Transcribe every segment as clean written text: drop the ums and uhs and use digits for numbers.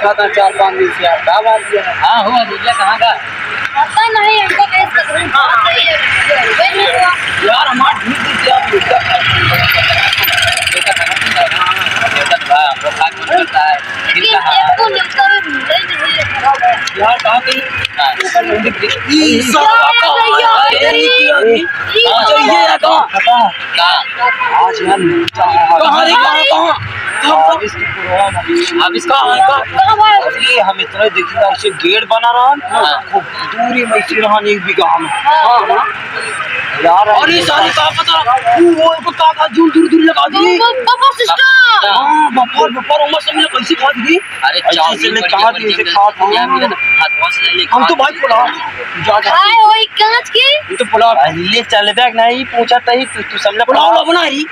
देखा था 4-5 दिन से यार, क्या बात है? हाँ हो भैया कहाँ का? पता नहीं हमको कैसे यार हमारा ढूंढ दीजिए आप उसका यार कहाँ गई? आज यार कहाँ रे कहाँ अब इसका अरे हम इतना देखिए ऐसे गेट बना रहा खूब दूरी में इसी रहा एक बीघा में यार अरे सारी का पता वो को का दूर दूर दूर लगा दी हां बपर उमर से मिले कैसे खा दी अरे चाव से कहा दी से खा या मिले तो हाथवा से ले हम तो भाई बोला जा जा हाय ओए कांच के ये तो बोला ले चल बैग नहीं पूछा तही तू समझ पुलाव बनाई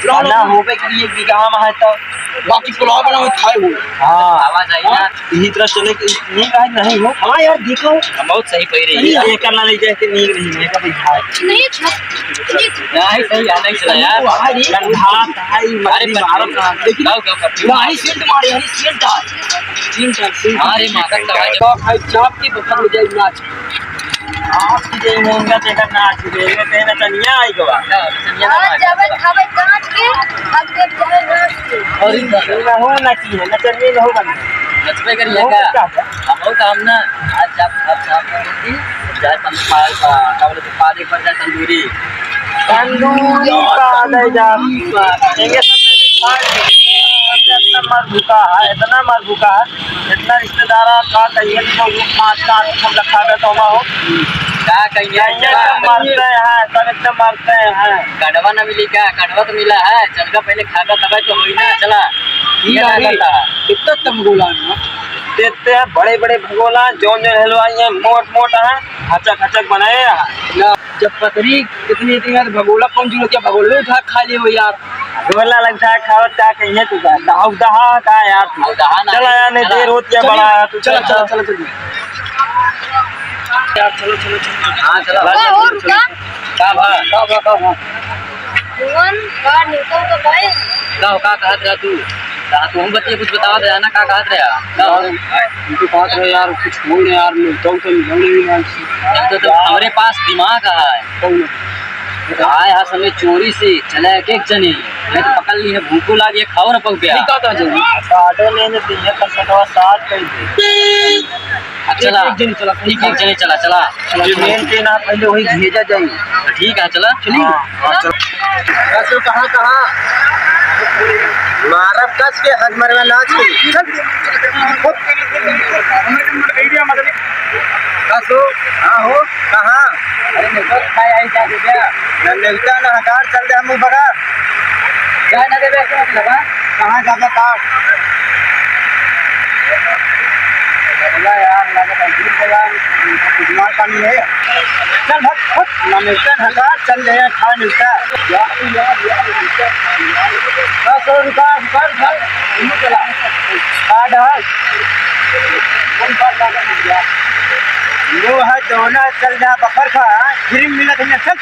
पुलाव ना होवे के लिए बीघा में है तो बाकी पुलाव बना हुआ खाए हो हां आवाज आई ना यही तरह चले नहीं काहे नहीं हो हां यार देखो बहुत सही पई रही है ये करना ले जाए कि नहीं नहीं है कभी खाए नहीं नहीं सही आने चला यार गंधा ताई मारी भारत देखिए गाओ गाओ नहीं सेंट मारे हनी सेंट अरे माता दवाई तो खाई चाप की बकर हो जाए नाच आप की जे महंगा तेरा नाच देगा तेरा चनिया आई गवा आज जब खावे कांच के अब जब जाए नाच के और ना हो ना की है ना चनिए ना होगा नचबे करिएगा हम काम ना आज जब अब शाम को रोटी जाए तंदूरी का बोले तो पानी पर जाए तंदूरी का दे जा देंगे सब इतना मर भूखा है इतना मर भूखा है इतना रिश्तेदार का कहिए तो पाँच का हम रखा गया तो हो क्या कहिए मरते हैं सब इतना मरते हैं कड़वा ना मिली क्या कड़वा तो मिला है चल का पहले खागा तब तो होई ना चला कितना तम गोला देते हैं बड़े बड़े भगोला जौन जो हलवाई हैं मोट मोट है हचक हचक बनाए ना जब पतरी कितनी इतनी भगोला कौन जुड़ क्या भगोला उठा खा लिए हो यार भगोला लगता है खावत क्या कहिए तू का दाव दहा का यार तू चला यार नहीं देर होती है बड़ा यार तू चल चल चल चल यार चलो चलो चलो हां चला और का का भगवान का निकल तो पाए का कहत रहा तू तू हम बच्चे कुछ बता दे ना का कहत रहा उनको बात है यार कुछ हो नहीं यार मिलता हूं तो मिलने तो हमारे पास दिमाग है आए हा समय चोरी से चला एक एक जने मैं तो पकड़ ली है भूखो लागे खाओ ना पक गया निकाता जल्दी आटो ने ने दिया का सटवा साथ कर दे चला एक जने चला ठीक एक जने चला चला जो मेन के ना पहले वही भेजा जाए तो ठीक है चला चली हां चल कैसे कहां मारब कस के हद मरवा नाच के कसो हां हो कहां अरे निकल खाए आई जा दे क्या नेता ना हकार चल दे हम बगा जा ना दे क्या लगा कहां जाता का बोला यार लगा कंप्लीट होगा दिमाग पानी है चल हट ना मिलता हकार चल ले खा मिलता यार मिलता 100 रुपया चला कार्ड है कौन कार्ड लगा मिल गया वो है दोना चल जा बकर खा गिरिम मिला था चल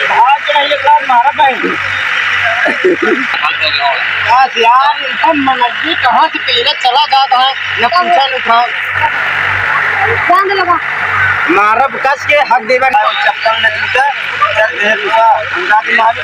भाग के ये क्लास मारा भाई यार एकदम मनजी कहाँ से पहले चला जाता है न पूछा न था चांद लगा मारब कस के हक देवा चप्पल न जूता चल देर रुका अंदाज मार